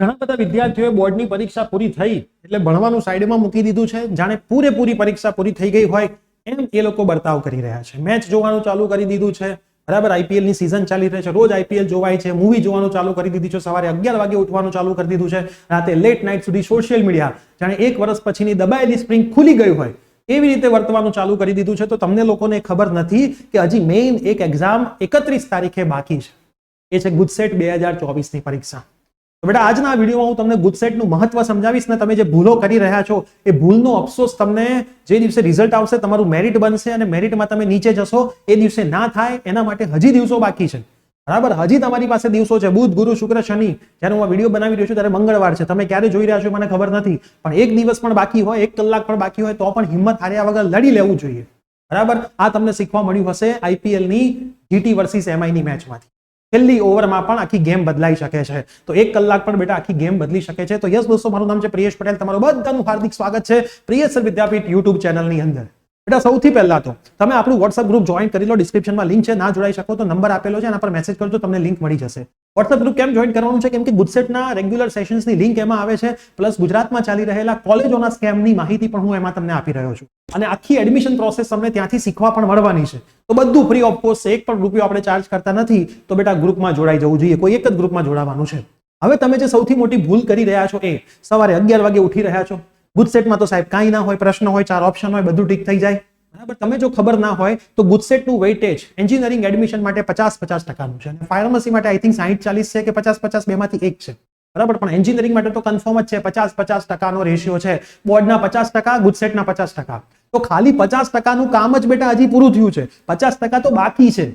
ઘણા બધા વિદ્યાર્થીઓએ બોર્ડની પરીક્ષા પૂરી થઈ એટલે ભણવાનું સાઈડમાં મૂકી દીધું છે, જાણે પૂરેપૂરી પરીક્ષા પૂરી થઈ ગઈ હોય એમ એ લોકો વર્તાવ કરી રહ્યા છે. મેચ જોવાનું ચાલુ કરી દીધું છે, બરાબર. આઈપીએલ ની સીઝન ચાલી રહી છે, રોજ આઈપીએલ જોવાય છે, મૂવી જોવાનું ચાલુ કરી દીધું છે, સવારે 11 વાગે ઉઠવાનું ચાલુ કરી દીધું છે, રાતે લેટ નાઇટ સુધી સોશિયલ મીડિયા જાણે 1 વર્ષ પછીની દબાયેલી સ્પ્રિંગ ખુલી ગઈ હોય એવી રીતે વર્તવાનું ચાલુ કરી દીધું છે. તો તમને લોકોને ખબર નથી કે હજી મેઇન એક એક્ઝામ 31 તારીખે બાકી છે, એ છે ગુજસેટ 2024 ની પરીક્ષા. તો બેટા આજના આ વિડીયોમાં હું તમને ગુજસેટનું મહત્વ સમજાવીશ ને તમે જે ભૂલો કરી રહ્યા છો એ ભૂલનો અફસોસ તમને જે દિવસે રિઝલ્ટ આવશે તમારું મેરિટ બનશે અને મેરિટમાં તમે નીચે જશો એ દિવસે ના થાય એના માટે હજી દિવસો બાકી છે, બરાબર. હજી તમારી પાસે દિવસો છે, બુધ ગુરુ શુક્ર શનિ. જ્યારે હું આ વિડીયો બનાવી રહ્યો છું ત્યારે મંગળવાર છે, તમે ક્યારે જોઈ રહ્યા છો મને ખબર નથી, પણ એક દિવસ પણ બાકી હોય, 1 કલાક પણ બાકી હોય તો પણ હિંમત હાર્યા વગર લડી લેવું જોઈએ, બરાબર. આ તમને શીખવા મળ્યું હશે આઈપીએલ ની જીટી વર્સિસ એમઆઈ ની મેચમાંથી. છેલ્લી ઓવરમાં પણ આખી ગેમ બદલાઈ શકે છે, તો 1 કલાક પણ બેટા આખી ગેમ બદલી શકે છે. તો યસ દોસ્તો, મારું નામ છે પ્રિયેશ પટેલ, તમારું બધાનું હાર્દિક સ્વાગત છે પ્રિયેશ સર વિદ્યાપીઠ યુટ્યુબ ચેનલની અંદર. બેટા સૌથી પહેલા તો તમે આપણું વોટ્સઅપ ગ્રુપ જોઈન કરી લો, ડિસ્ક્રિપ્શનમાં લિંક છે, ના જોડાઈ શકો તો નંબર આપેલો છે, એના પર મેસેજ કરજો, તમને લિંક મળી જશે. વોટ્સઅપ ગ્રુપ કેમ જોઈન કરવાનું છે? કેમ કે ગુજસેટના રેગ્યુલર સેશન્સની લિંક એમાં આવે છે, પ્લસ ગુજરાતમાં ચાલી રહેલા કોલેજોના સ્કેમની માહિતી પણ હું એમાં તમને આપી રહ્યો છું, અને આખી એડમિશન પ્રોસેસ તમને ત્યાંથી શીખવા પણ મળવાની છે. તો બધું ફ્રી ઓફ કોસ્ટ છે, 1 પણ રૂપિયો આપણે ચાર્જ કરતા નથી. તો બેટા ગ્રુપમાં જોડાઈ જવું જોઈએ, કોઈ એક જ ગ્રુપમાં જોડાવાનું છે. હવે તમે જે સૌથી મોટી ભૂલ કરી રહ્યા છો એ સવારે 11 વાગે ઉઠી રહ્યા છો. ગુજસેટમાં તો સાહેબ કાંઈ ના હોય, પ્રશ્ન હોય, 4 ઓપ્શન હોય, બધું ઠીક થઈ જાય, બરાબર. તમે જો ખબર ના હોય તો ગુજસેટનું વેઇટેજ એન્જિનિયરિંગ એડમિશન માટે 50-50% છે, અને ફાર્મસી માટે આઈ થિંક 60-40 છે કે 50-50 બેમાંથી એક છે, બરાબર. પણ એન્જિનિયરિંગ માટે તો કન્ફર્મ જ છે 50-50% રેશિયો છે, બોર્ડના 50%, ગુજસેટના 50%. તો ખાલી 50%નું કામ જ બેટા હજી પૂરું થયું છે, 50% તો બાકી છે,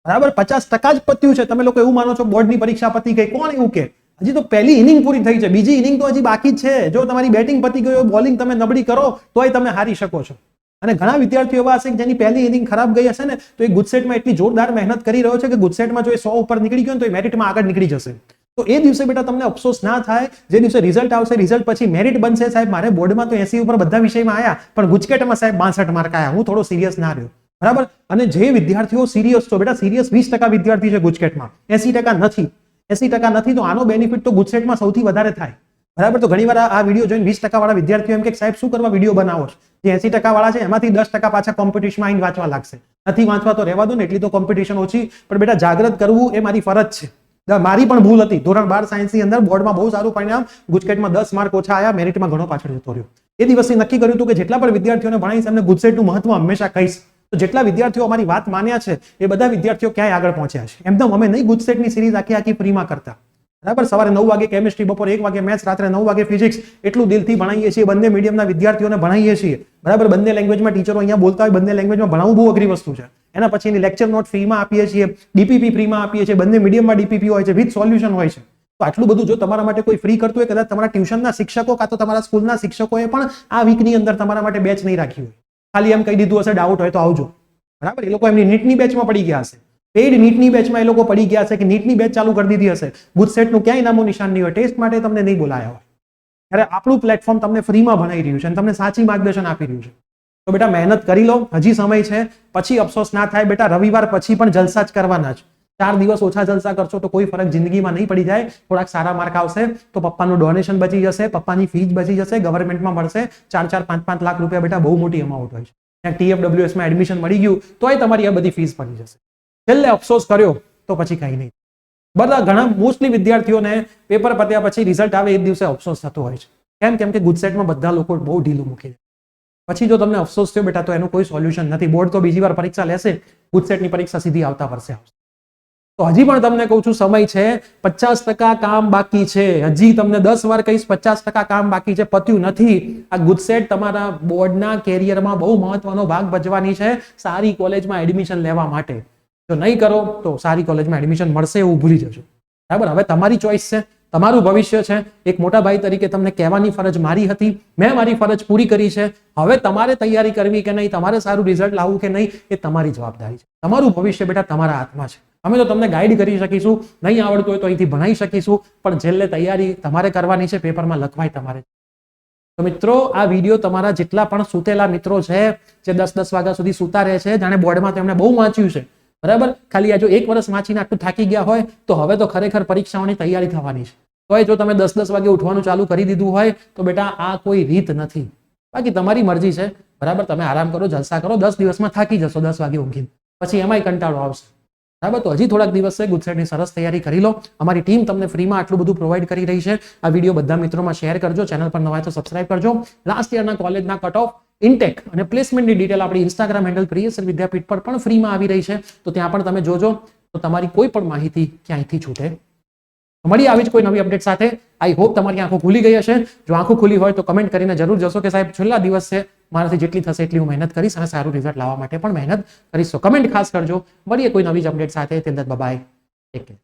બરાબર. 50% જ પત્યું છે. તમે લોકો એવું માનો છો બોર્ડની પરીક્ષા પતી ગઈ, કોણ એવું કે? હજી તો પહેલી ઇનિંગ પૂરી થઈ છે, બીજી ઇનિંગ તો હજી બાકી જ છે. જો તમારી બેટિંગ પતી ગઈ હોય, બોલિંગ તમે નબળી કરો તોય તમે હારી શકો છો. અને ઘણા વિદ્યાર્થીઓ એવા હશે કે જેની પહેલી ઇનિંગ ખરાબ ગઈ હશે ને, તો એ ગુજસેટમાં એટલી જોરદાર મહેનત કરી રહ્યો છે કે ગુજસેટમાં જો એ 100 ઉપર નીકળી ગયો તો એ મેરિટમાં આગળ નીકળી જશે. તો એ દિવસે બેટા તમને અફસોસ ના થાય જે દિવસે રિઝલ્ટ આવશે, રિઝલ્ટ પછી મેરિટ બનશે. સાહેબ મારે બોર્ડમાં તો 80 ઉપર બધા વિષયમાં આવ્યા, પણ ગુજકેટમાં સાહેબ 62 માર્ક આવ્યા, હું થોડો સિરિયસ ના રહ્યો, બરાબર. અને જે વિદ્યાર્થીઓ સિરિયસ છો બેટા, સિરિયસ 20% વિદ્યાર્થી છે ગુજકેટમાં, 80% નથી. 80% નથી તો આનો બેનિફિટ તો ગુજસેટમાં સૌથી વધારે થાય, બરાબર. તો ઘણીવાર આ વિડીયો જોઈને 20% વાળા વિદ્યાર્થીઓ એમ કે સાહેબ શું કરવા વિડીયો બનાવો છો? જે 80% વાળા છે એમાંથી 10% પાછા કોમ્પિટિશનમાં આવીને વાંચવા લાગશે. નથી વાંચવા તો રહેવા દો ને, એટલી તો કોમ્પિટિશન ઓછી. પણ બેટા જાગૃત કરવું એ મારી ફરજ છે. મારી પણ ભૂલ હતી, ધોરણ 12 સાયન્સની અંદર બોર્ડમાં બહુ સારું પરિણામ, ગુજકેટમાં 10 માર્ક ઓછા આવ્યા, મેરિટમાં ઘણો પાછળ જતો રહ્યો. એ દિવસે નક્કી કર્યું હતું કે જેટલા પણ વિદ્યાર્થીઓને ભણાવીશ એમને ગુજસેટનું મહત્વ હંમેશા કહીશ. તો જેટલા વિદ્યાર્થીઓ અમારી વાત માન્યા છે એ બધા વિદ્યાર્થીઓ ક્યાંય આગળ પહોંચ્યા છે. એમ તો અમે નહીં ગુજસેટની સિરીઝ આખી ફ્રીમાં કરતા, બરાબર. સવારે 9 વાગે કેમિસ્ટ્રી, બપોરે 1 વાગે મેથ્સ, રાત્રે 9 વાગે ફિઝિક્સ, એટલું દિલથી ભણાવીએ છીએ. બંને મીડિયમના વિદ્યાર્થીઓને ભણાવીએ છીએ, બરાબર. બંને લેંગ્વેજમાં ટીચરો અહીંયા બોલતા હોય, બંને લેંગ્વેજમાં ભણાવવું બહુ અઘરી વસ્તુ છે. એના પછી એની લેક્ચર નોટ ફ્રીમાં આપીએ છીએ, ડીપીપી ફ્રીમાં આપીએ છીએ, બંને મીડિયમમાં ડીપીપી હોય છે, વિથ સોલ્યુશન હોય છે. તો આટલું બધું જો તમારા માટે કોઈ ફ્રી કરતું હોય, કદાચ તમારા ટ્યુશનના શિક્ષકો કાં તો તમારા સ્કૂલના શિક્ષકોએ પણ આ વીકની અંદર તમારા માટે બેચ નહીં રાખી હોય, ખાલી એમ કહી દીધું હશે ડાઉટ હોય તો આવજો, બરાબર. એ લોકો એમની નીટની બેચમાં પડી ગયા હશે, પેઇડ નીટની બેચમાં એ લોકો પડી ગયા છે કે નીટની બેચ ચાલુ કરી દીધી હશે. ગુજસેટનું ક્યાંય નામો નિશાન નહીં હોય, ટેસ્ટ માટે તમને નહીં બોલાયા હોય. ત્યારે આપણું પ્લેટફોર્મ તમને ફ્રીમાં ભણાઈ રહ્યું છે અને તમને સાચી માર્ગદર્શન આપી રહ્યું છે. તો બેટા મહેનત કરી લો, હજી સમય છે, પછી અફસોસ ના થાય. બેટા રવિવાર પછી પણ જલસા જ કરવાના જ. 4 દિવસ ઓછા જલસા કરશો તો કોઈ ફરક જિંદગીમાં નહીં પડી જાય. થોડાક સારા માર્ક આવશે તો પપ્પાનું ડોનેશન બચી જશે, પપ્પાની ફીસ બચી જશે, ગવર્મેન્ટમાં મળશે 4-4, 5-5 લાખ રૂપિયા. બેટા બહુ મોટી અમાઉન્ટ હોય છે. ત્યાં TFWSમાં એડમિશન મળી ગયું તોય તમારી આ બધી ફીસ પડી જશે. છેલ્લે અફસોસ કર્યો તો પછી કઈ નહીં. બધા ઘણા મોસ્ટલી વિદ્યાર્થીઓને પેપર પત્યા પછી રિઝલ્ટ આવે એ દિવસે અફસોસ થતો હોય છે. કેમ કે ગુજસેટમાં બધા લોકો બહુ ઢીલું મૂકી દે. પછી જો તમને અફસોસ થયો બેટા તો એનું કોઈ સોલ્યુશન નથી. બોર્ડ તો બીજી વાર પરીક્ષા લેશે, ગુજસેટની પરીક્ષા સીધી આવતા વર્ષે આવશે. તો હજી પણ તમને કહું છું સમય છે, 50% કામ બાકી છે. હજી તમને 10 વાર કહીશ, 50% કામ બાકી છે, પત્યું નથી. આ ગુજસેટ તમારા બોર્ડના કેરિયરમાં બહુ મહત્વનો ભાગ ભજવાની છે સારી કોલેજમાં એડમિશન લેવા માટે. જો નહીં કરો તો સારી કોલેજમાં એડમિશન મળશે એવું ભૂલી જજો, બરાબર. હવે તમારી ચોઈસ છે, તમારું ભવિષ્ય છે. એક મોટા ભાઈ તરીકે તમને કહેવાની ફરજ મારી હતી, મેં મારી ફરજ પૂરી કરી છે. હવે તમારે તૈયારી કરવી કે નહીં, તમારે સારું રિઝલ્ટ લાવવું કે નહીં, એ તમારી જવાબદારી છે. તમારું ભવિષ્ય બેટા તમારા હાથમાં છે. અમે તો તમને ગાઈડ કરી શકીશું, નહીં આવડતું હોય તો અહીંથી ભણાવી શકીશું, પણ છેલ્લે તૈયારી તમારે કરવાની છે, પેપરમાં લખવાય તમારે. તો મિત્રો આ વિડીયો તમારા જેટલા પણ સૂતેલા મિત્રો છે જે 10-10 વાગ્યા સુધી સૂતા રહે છે, જાણે બોર્ડમાં તેમણે બહુ વાંચ્યું છે, બરાબર. ખાલી આ જો 1 વર્ષ વાંચીને આટલું થાકી ગયા હોય તો હવે તો ખરેખર પરીક્ષાઓની તૈયારી થવાની છે. તોય જો તમે 10-10 વાગે ઉઠવાનું ચાલુ કરી દીધું હોય તો બેટા આ કોઈ રીત નથી. બાકી તમારી મરજી છે, બરાબર. તમે આરામ કરો, જલસા કરો, 10 દિવસમાં થાકી જશો 10 વાગે ઊંઘીને, પછી એમાંય કંટાળો આવશે, બરાબર. તો હજી થોડાક દિવસ છે, ગુજસેટની સરસ તૈયારી કરી લો. અમારી ટીમ તમને ફ્રીમાં આટલું બધું પ્રોવાઈડ કરી રહી છે. આ વિડીયો બધા મિત્રોમાં શેર કરજો, ચેનલ પર નવા હોય તો સબસ્ક્રાઇબ કરજો. લાસ્ટ યરના કોલેજના કટ ઓફ, ઇન્ટેક અને પ્લેસમેન્ટની ડિટેલ આપણી ઇન્સ્ટાગ્રામ હેન્ડલ પ્રિયસર વિદ્યાપીઠ પર પણ ફ્રીમાં આવી રહી છે, તો ત્યાં પણ તમે જોજો, તો તમારી કોઈ પણ માહિતી ક્યાંયથી છૂટે. મળી આવી જ કોઈ નવી અપડેટ સાથે. આઈ હોપ તમારી આંખો ખુલી ગઈ હશે. જો આંખો ખુલી હોય તો કમેન્ટ કરીને જરૂર જશો કે સાહેબ છેલ્લા દિવસ છે, મારાથી જેટલી થશે એટલી હું મહેનત કરીશ અને સારું રિઝલ્ટ લાવવા માટે પણ મહેનત કરીશ. તો કમેન્ટ ખાસ કરજો. મળીએ કોઈ નવી જ અપડેટ સાથે. Till then bye bye, take care.